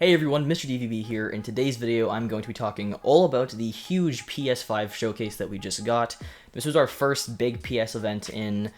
Hey everyone, Mr. DVB here. In today's video, I'm going to be talking all about the huge PS5 showcase that we just got. This was our first big PS event in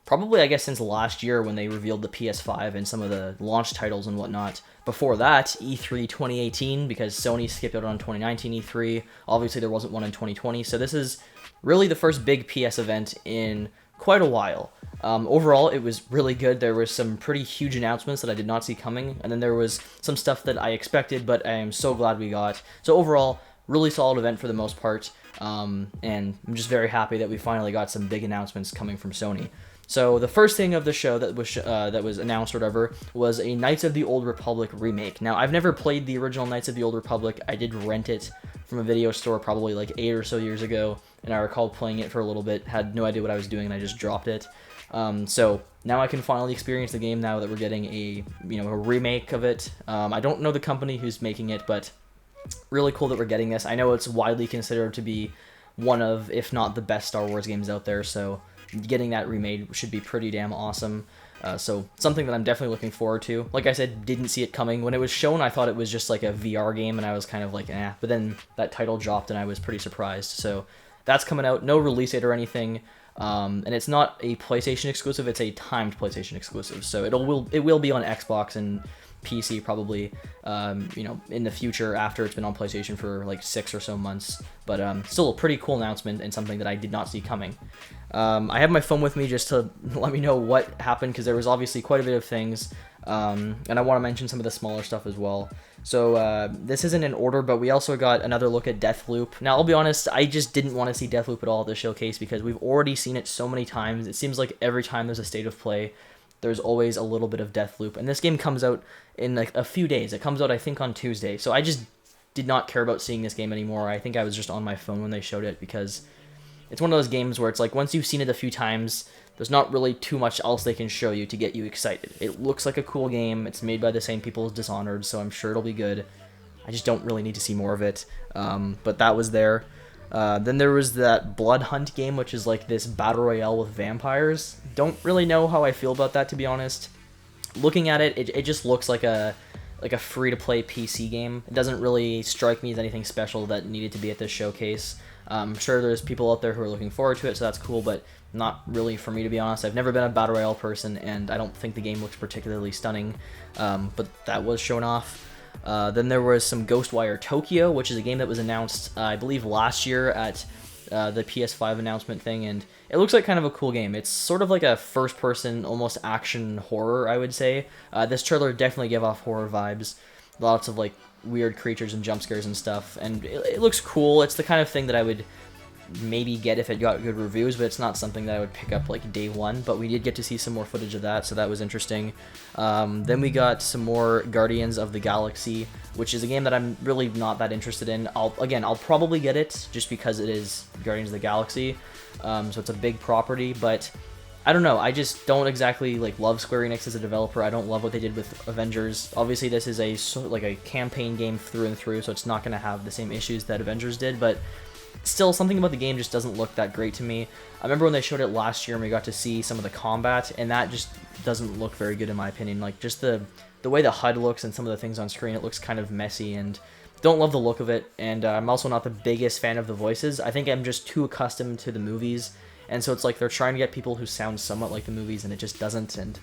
probably, I guess, since last year when they revealed the PS5 and some of the launch titles and whatnot. Before that, E3 2018, because Sony skipped out on 2019 E3. Obviously, there wasn't one in 2020, so this is really the first big PS event in quite a while. Overall, it was really good. There was some pretty huge announcements that I did not see coming, and then there was some stuff that I expected, but I am so glad we got. So overall, really solid event for the most part, and I'm just very happy that we finally got some big announcements coming from Sony. So the first thing of the show that was announced or whatever was a Knights of the Old Republic remake. Now, I've never played the original Knights of the Old Republic. I did rent it from a video store probably like 8 or so years ago, and I recall playing it for a little bit, had no idea what I was doing, and I just dropped it. So now I can finally experience the game now that we're getting a remake of it. I don't know the company who's making it, but really cool that we're getting this. I know it's widely considered to be one of, if not the best Star Wars games out there, so getting that remade should be pretty damn awesome. So something that I'm definitely looking forward to. Like I said, didn't see it coming. When it was shown, I thought it was just like a VR game, and I was kind of like, eh. But then that title dropped, and I was pretty surprised. So that's coming out. No release date or anything. And it's not a PlayStation exclusive, it's a timed PlayStation exclusive. So it will be on Xbox and PC probably, in the future after it's been on PlayStation for like 6 or so months. But still a pretty cool announcement and something that I did not see coming. I have my phone with me just to let me know what happened, because there was obviously quite a bit of things. And I want to mention some of the smaller stuff as well. So this isn't in order, but we also got another look at Deathloop. Now, I'll be honest, I just didn't want to see Deathloop at all at the showcase because we've already seen it so many times. It seems like every time there's a state of play, there's always a little bit of Deathloop. And this game comes out in like a few days. It comes out, I think, on Tuesday. So I just did not care about seeing this game anymore. I think I was just on my phone when they showed it, because it's one of those games where it's like once you've seen it a few times, there's not really too much else they can show you to get you excited. It looks like a cool game. It's made by the same people as Dishonored, so I'm sure it'll be good. I just don't really need to see more of it. But that was there. Then there was that Blood Hunt game, which is like this battle royale with vampires. Don't really know how I feel about that, to be honest. Looking at it, it just looks like a free-to-play PC game. It doesn't really strike me as anything special that needed to be at this showcase. I'm sure there's people out there who are looking forward to it, so that's cool, but not really for me, to be honest. I've never been a battle royale person, and I don't think the game looks particularly stunning, but that was shown off. Then there was some Ghostwire Tokyo, which is a game that was announced, I believe, last year at the PS5 announcement thing, and it looks like kind of a cool game. It's sort of like a first-person, almost action horror, I would say. This trailer definitely gave off horror vibes. Lots of like weird creatures and jump scares and stuff, and it looks cool. It's the kind of thing that I would maybe get if it got good reviews, but it's not something that I would pick up like day one. But we did get to see some more footage of that, so that was interesting. Then we got some more Guardians of the Galaxy, which is a game that I'm really not that interested in. I'll probably get it just because it is Guardians of the Galaxy, so it's a big property, but I don't know, I just don't exactly like love Square Enix as a developer. I don't love what they did with Avengers. Obviously, this is a campaign game through and through, so it's not going to have the same issues that Avengers did, but still, something about the game just doesn't look that great to me. I remember when they showed it last year and we got to see some of the combat, and that just doesn't look very good in my opinion. Like, just the way the HUD looks and some of the things on screen, it looks kind of messy, and don't love the look of it. And I'm also not the biggest fan of the voices. I think I'm just too accustomed to the movies, and so it's like they're trying to get people who sound somewhat like the movies, and it just doesn't, and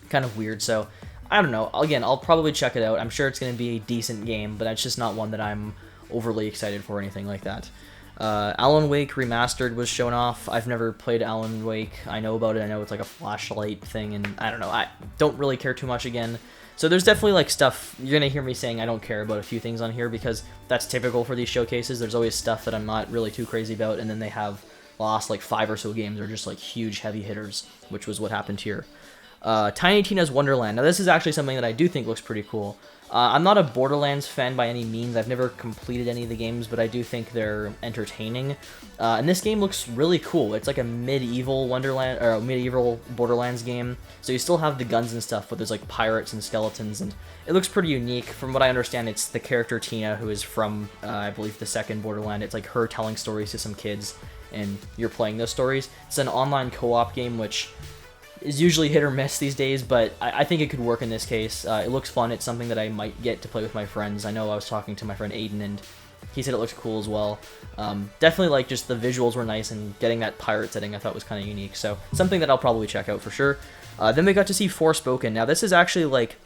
kind of weird. So I don't know. Again, I'll probably check it out. I'm sure it's going to be a decent game, but it's just not one that I'm overly excited for or anything like that. Alan Wake Remastered was shown off. I've never played Alan Wake. I know about it. I know it's like a flashlight thing, and I don't know. I don't really care too much again. So there's definitely like stuff. You're going to hear me saying I don't care about a few things on here because that's typical for these showcases. There's always stuff that I'm not really too crazy about, and then they have lost like 5 or so games are just like huge heavy hitters, which was what happened here. Tiny Tina's Wonderland. Now this is actually something that I do think looks pretty cool. I'm not a Borderlands fan by any means. I've never completed any of the games, but I do think they're entertaining. And this game looks really cool. It's like a medieval Wonderland or a medieval Borderlands game. So you still have the guns and stuff, but there's like pirates and skeletons, and it looks pretty unique. From what I understand, it's the character Tina, who is from I believe the second Borderland. It's like her telling stories to some kids, and you're playing those stories. It's an online co-op game, which is usually hit or miss these days, but I think it could work in this case. It looks fun. It's something that I might get to play with my friends. I know I was talking to my friend Aiden, and he said it looks cool as well. Definitely, like, just the visuals were nice, and getting that pirate setting I thought was kind of unique. So something that I'll probably check out for sure. Then we got to see Forspoken. Now this is actually like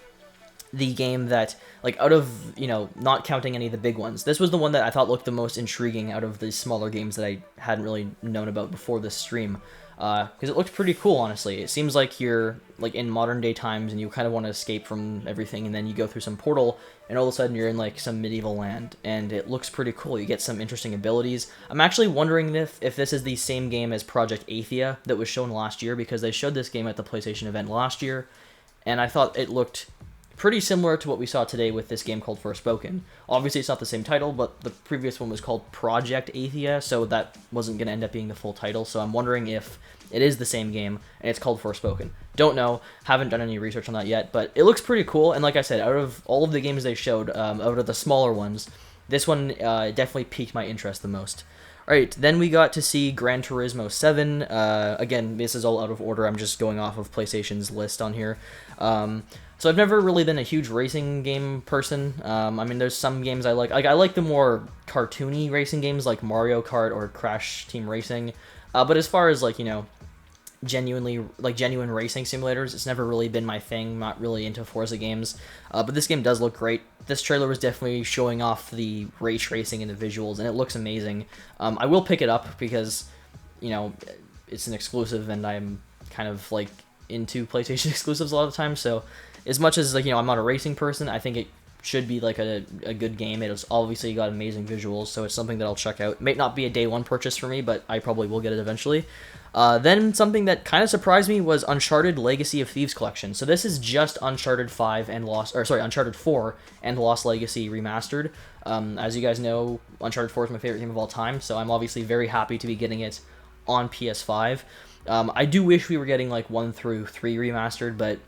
the game that, like, out of, you know, not counting any of the big ones, this was the one that I thought looked the most intriguing out of the smaller games that I hadn't really known about before this stream. Because it looked pretty cool, honestly. It seems like you're, like, in modern day times, and you kind of want to escape from everything, and then you go through some portal, and all of a sudden you're in, like, some medieval land, and it looks pretty cool. You get some interesting abilities. I'm actually wondering if this is the same game as Project Athia that was shown last year, because they showed this game at the PlayStation event last year, and I thought it looked pretty similar to what we saw today with this game called Forspoken. Obviously, it's not the same title, but the previous one was called Project Athia, so that wasn't going to end up being the full title, so I'm wondering if it is the same game, and it's called Forspoken. Don't know, haven't done any research on that yet, but it looks pretty cool, and like I said, out of all of the games they showed, out of the smaller ones, this one definitely piqued my interest the most. Alright, then we got to see Gran Turismo 7. Again, this is all out of order, I'm just going off of PlayStation's list on here. So I've never really been a huge racing game person. I mean, there's some games I like. I like the more cartoony racing games like Mario Kart or Crash Team Racing. But as far as, like, you know, genuine racing simulators, it's never really been my thing. Not really into Forza games. But this game does look great. This trailer was definitely showing off the race racing and the visuals, and it looks amazing. I will pick it up because, you know, it's an exclusive, and I'm kind of, like, into PlayStation exclusives a lot of the time, so as much as, like, you know, I'm not a racing person, I think it should be, like, a good game. It has obviously got amazing visuals, so it's something that I'll check out. It may not be a day one purchase for me, but I probably will get it eventually. Then something that kind of surprised me was Uncharted Legacy of Thieves Collection. So this is just Uncharted 5 and Uncharted 4 and Lost Legacy Remastered. As you guys know, Uncharted 4 is my favorite game of all time, so I'm obviously very happy to be getting it on PS5. I do wish we were getting, like, 1 through 3 remastered, but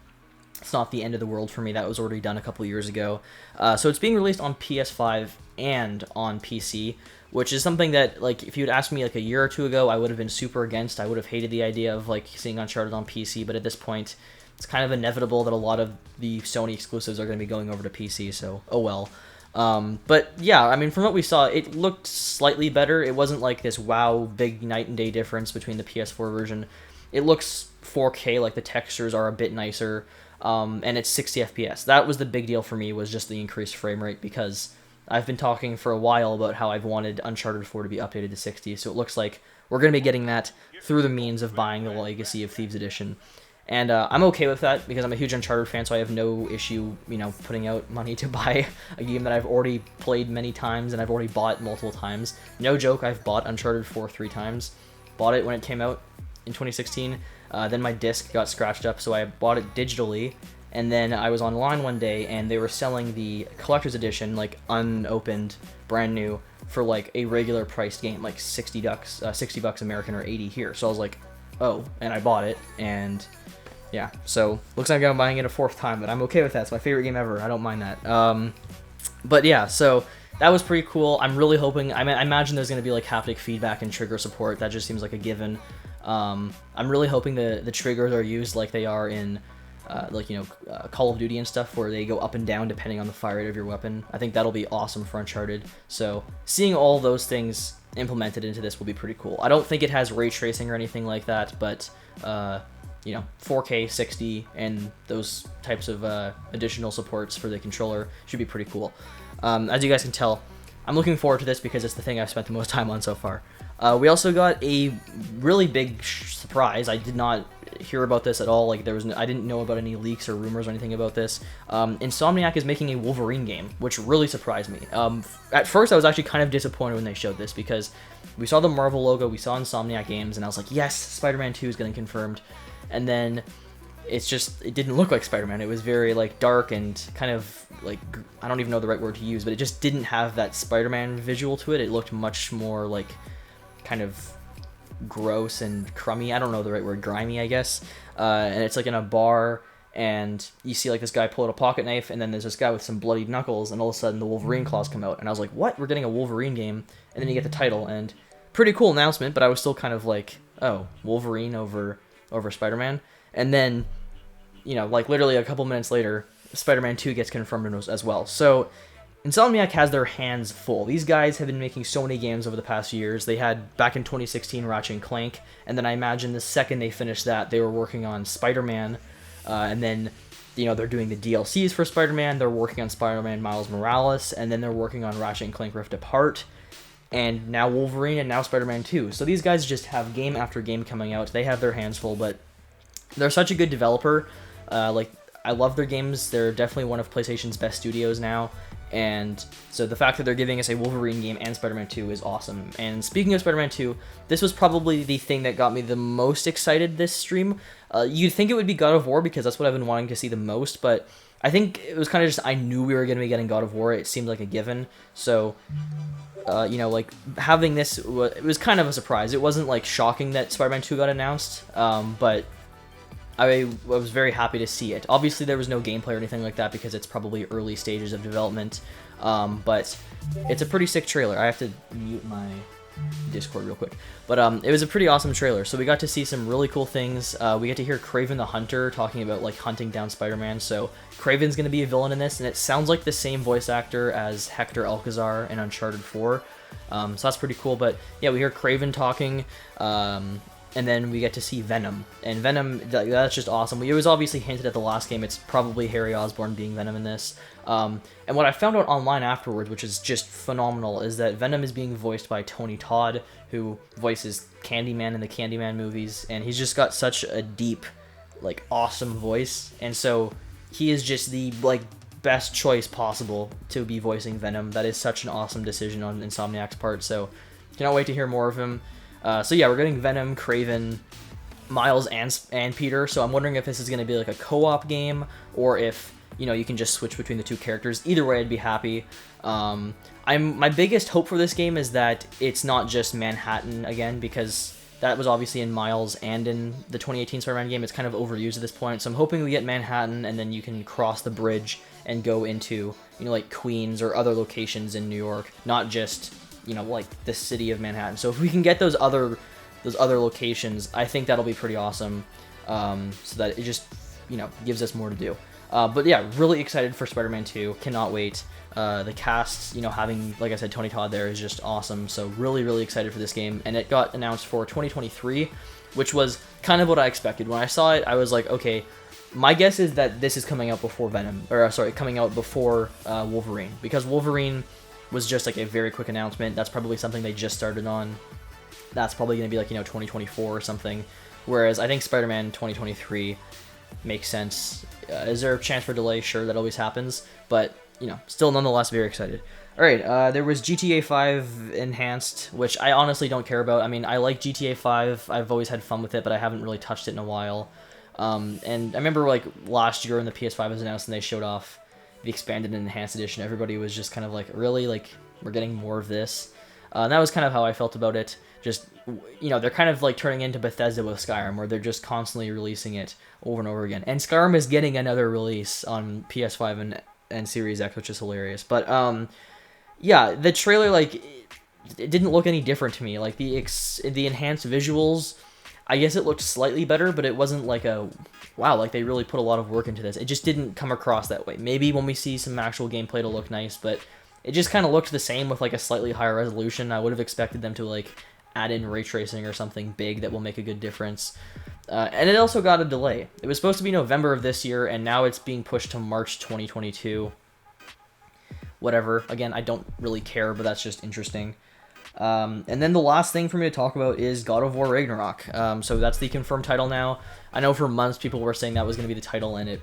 it's not the end of the world for me. That was already done a couple years ago. So it's being released on PS5 and on PC, which is something that, like, if you had asked me, like, a year or two ago, I would have been super against. I would have hated the idea of, like, seeing Uncharted on PC, but at this point, it's kind of inevitable that a lot of the Sony exclusives are going to be going over to PC, so oh well. But yeah, I mean, from what we saw, it looked slightly better. It wasn't like this wow big night and day difference between the PS4 version. It looks 4K, like the textures are a bit nicer, and it's 60 FPS. That was the big deal for me, was just the increased frame rate, because I've been talking for a while about how I've wanted Uncharted 4 to be updated to 60, so it looks like we're going to be getting that through the means of buying the Legacy of Thieves edition. And I'm okay with that, because I'm a huge Uncharted fan, so I have no issue, you know, putting out money to buy a game that I've already played many times and I've already bought multiple times. No joke, I've bought Uncharted 4 3 times. Bought it when it came out in 2016. Then my disc got scratched up, so I bought it digitally. And then I was online one day, and they were selling the collector's edition, like, unopened, brand new, for, like, a regular priced game, like $60 American or 80 here. So I was like, oh, and I bought it, and yeah, so looks like I'm buying it a fourth time, but I'm okay with that. It's my favorite game ever. I don't mind that. But yeah, so that was pretty cool. I'm really hoping, I imagine there's going to be, like, haptic feedback and trigger support. That just seems like a given. I'm really hoping the triggers are used like they are in like, you know, Call of Duty and stuff, where they go up and down depending on the fire rate of your weapon. I think that'll be awesome for Uncharted. So seeing all those things implemented into this will be pretty cool. I don't think it has ray tracing or anything like that, but you know, 4K, 60, and those types of additional supports for the controller should be pretty cool. As you guys can tell, I'm looking forward to this because it's the thing I've spent the most time on so far. We also got a really big surprise. I did not hear about this at all. Like, I didn't know about any leaks or rumors or anything about this. Insomniac is making a Wolverine game, which really surprised me. At first, I was actually kind of disappointed when they showed this, because we saw the Marvel logo, we saw Insomniac Games, and I was like, yes, Spider-Man 2 is getting confirmed. And then it didn't look like Spider-Man. It was very, like, dark and kind of, like, I don't even know the right word to use, but it just didn't have that Spider-Man visual to it. It looked much more, like, kind of gross and crummy. I don't know the right word, grimy, I guess. And it's, like, in a bar, and you see, like, this guy pull out a pocket knife, and then there's this guy with some bloodied knuckles, and all of a sudden the Wolverine claws come out. And I was like, what? We're getting a Wolverine game? And then you get the title, and pretty cool announcement, but I was still kind of like, oh, Wolverine over Spider-Man. And then, like literally a couple minutes later, Spider-Man 2 gets confirmed as well. So Insomniac has their hands full. These guys have been making so many games over the past years. They had, back in 2016, Ratchet and Clank, and then I imagine the second they finished that, they were working on Spider-Man, and then, they're doing the DLCs for Spider-Man, they're working on Spider-Man Miles Morales, and then they're working on Ratchet and Clank Rift Apart, and now Wolverine, and now Spider-Man 2. So these guys just have game after game coming out. They have their hands full, but they're such a good developer. I love their games. They're definitely one of PlayStation's best studios now. And so the fact that they're giving us a Wolverine game and Spider-Man 2 is awesome. And speaking of Spider-Man 2, this was probably the thing that got me the most excited this stream. You'd think it would be God of War because that's what I've been wanting to see the most, but I think it was kind of just I knew we were going to be getting God of War. It seemed like a given. So, like having this, it was kind of a surprise. It wasn't like shocking that Spider-Man 2 got announced, but I was very happy to see it. Obviously, there was no gameplay or anything like that because it's probably early stages of development, but it's a pretty sick trailer. I have to mute my Discord real quick. But it was a pretty awesome trailer. So we got to see some really cool things. We get to hear Kraven the Hunter talking about like hunting down Spider-Man. So Kraven's going to be a villain in this, and it sounds like the same voice actor as Hector Alcazar in Uncharted 4. So that's pretty cool. But yeah, we hear Kraven talking. And then we get to see Venom. And Venom, that's just awesome. It was obviously hinted at the last game. It's probably Harry Osborn being Venom in this. And what I found out online afterwards, which is just phenomenal, is that Venom is being voiced by Tony Todd, who voices Candyman in the Candyman movies. And he's just got such a deep, like, awesome voice. And so he is just the, like, best choice possible to be voicing Venom. That is such an awesome decision on Insomniac's part. So cannot wait to hear more of him. So yeah, we're getting Venom, Kraven, Miles, and Peter. So I'm wondering if this is going to be like a co-op game, or if you can just switch between the two characters. Either way, I'd be happy. My biggest hope for this game is that it's not just Manhattan again, because that was obviously in Miles and in the 2018 Spider-Man game. It's kind of overused at this point. So I'm hoping we get Manhattan, and then you can cross the bridge and go into like Queens or other locations in New York, not just like the city of Manhattan. So if we can get those other locations, I think that'll be pretty awesome. So that it just, gives us more to do. But yeah, really excited for Spider-Man 2. Cannot wait. The cast, having, like I said, Tony Todd there is just awesome. So really, really excited for this game. And it got announced for 2023, which was kind of what I expected. When I saw it, I was like, okay, my guess is that this is coming out before coming out before Wolverine, because Wolverine was just like a very quick announcement. That's probably something they just started on. That's probably going to be like 2024 or something. Whereas I think Spider-Man 2023 makes sense. Is there a chance for delay? Sure, that always happens. But still nonetheless very excited. All right, there was GTA 5 Enhanced, which I honestly don't care about. I mean, I like GTA 5. I've always had fun with it, but I haven't really touched it in a while. And I remember like last year when the PS5 was announced and they showed off the expanded and enhanced edition, everybody was just kind of like, really, like, we're getting more of this. And that was kind of how I felt about it. Just, they're kind of like turning into Bethesda with Skyrim, where they're just constantly releasing it over and over again. And Skyrim is getting another release on PS5 and Series X, which is hilarious. But yeah, the trailer, like, it didn't look any different to me. Like the enhanced visuals, I guess it looked slightly better, but it wasn't like a wow, like they really put a lot of work into this. It just didn't come across that way. Maybe when we see some actual gameplay it'll look nice, but it just kind of looked the same with like a slightly higher resolution. I would have expected them to like add in ray tracing or something big that will make a good difference. And it also got a delay. It was supposed to be November of this year, and now it's being pushed to March 2022. Whatever. Again, I don't really care, but that's just interesting. And then the last thing for me to talk about is God of War Ragnarok. So that's the confirmed title now. I know for months people were saying that was going to be the title, and it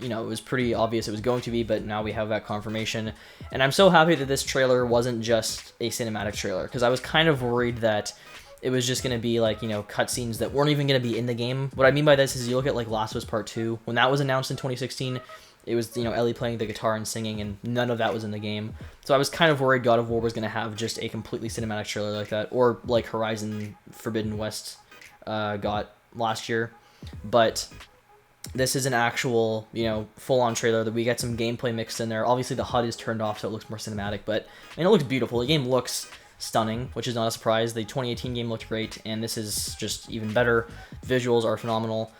was pretty obvious it was going to be, but now we have that confirmation. And I'm so happy that this trailer wasn't just a cinematic trailer, because I was kind of worried that it was just going to be like, cutscenes that weren't even going to be in the game. What I mean by this is you look at like Last of Us Part 2, when that was announced in 2016, it was, Ellie playing the guitar and singing, and none of that was in the game. So I was kind of worried God of War was going to have just a completely cinematic trailer like that, or like Horizon Forbidden West got last year. But this is an actual, full-on trailer that we get some gameplay mixed in there. Obviously the HUD is turned off, so it looks more cinematic, but it looks beautiful. The game looks stunning, which is not a surprise. The 2018 game looked great, and this is just even better. Visuals are phenomenal.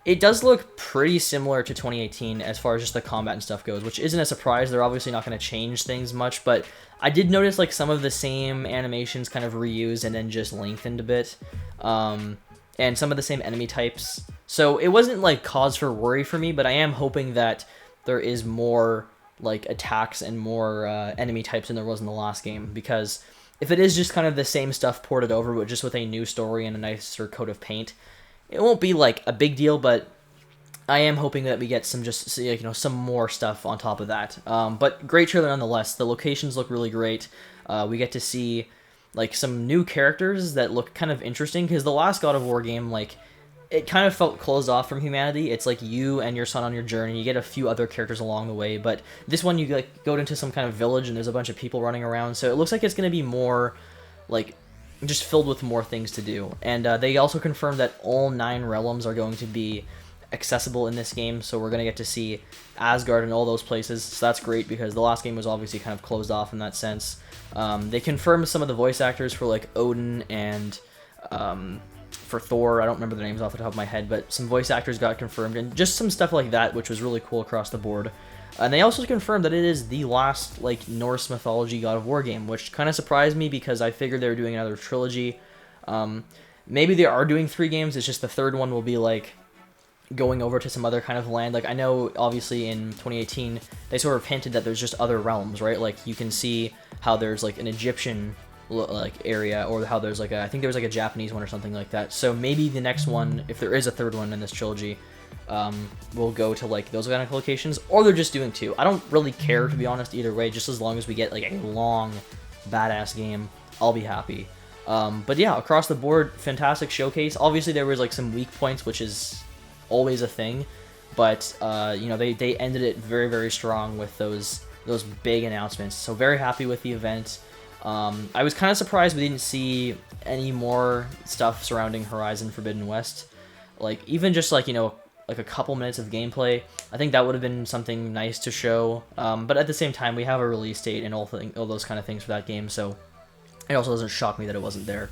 It does look pretty similar to 2018 as far as just the combat and stuff goes, which isn't a surprise. They're obviously not going to change things much, but I did notice like some of the same animations kind of reused and then just lengthened a bit, and some of the same enemy types. So it wasn't like cause for worry for me, but I am hoping that there is more like attacks and more enemy types than there was in the last game, because if it is just kind of the same stuff ported over but just with a new story and a nicer coat of paint, it won't be like a big deal. But I am hoping that we get some just, you know, some more stuff on top of that. But great trailer nonetheless. The locations look really great. We get to see like some new characters that look kind of interesting, because the last God of War game, like, it kind of felt closed off from humanity. It's like you and your son on your journey. You get a few other characters along the way, but this one you like go into some kind of village and there's a bunch of people running around. So it looks like it's going to be more like just filled with more things to do. And they also confirmed that all 9 realms are going to be accessible in this game, so we're going to get to see Asgard and all those places. So that's great, because the last game was obviously kind of closed off in that sense. They confirmed some of the voice actors for like Odin and for Thor. I don't remember the names off the top of my head, but some voice actors got confirmed and just some stuff like that, which was really cool across the board. And they also confirmed that it is the last like Norse mythology God of War game, which kind of surprised me because I figured they were doing another trilogy. Maybe they are doing 3 games. It's just the third one will be like going over to some other kind of land. Like, I know obviously in 2018 they sort of hinted that there's just other realms, right? Like you can see how there's like an Egyptian like area, or how there's like I think there was like a Japanese one or something like that. So maybe the next one, if there is a third one in this trilogy, will go to like those kind of locations, or they're just doing 2. I don't really care, to be honest, either way. Just as long as we get like a long badass game, I'll be happy. But yeah, across the board, fantastic showcase. Obviously there was like some weak points, which is always a thing, but you know, they ended it very, very strong with those big announcements. So very happy with the event. I was kind of surprised we didn't see any more stuff surrounding Horizon Forbidden West, like even just like, you know, like a couple minutes of gameplay. I think that would have been something nice to show, but at the same time we have a release date and all those kind of things for that game, so it also doesn't shock me that it wasn't there.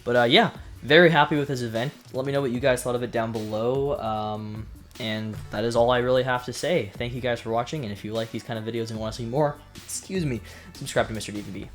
But yeah, very happy with this event. Let me know what you guys thought of it down below. And that is all I really have to say. Thank you guys for watching, and if you like these kind of videos and want to see more, excuse me, subscribe to Mr. DVB.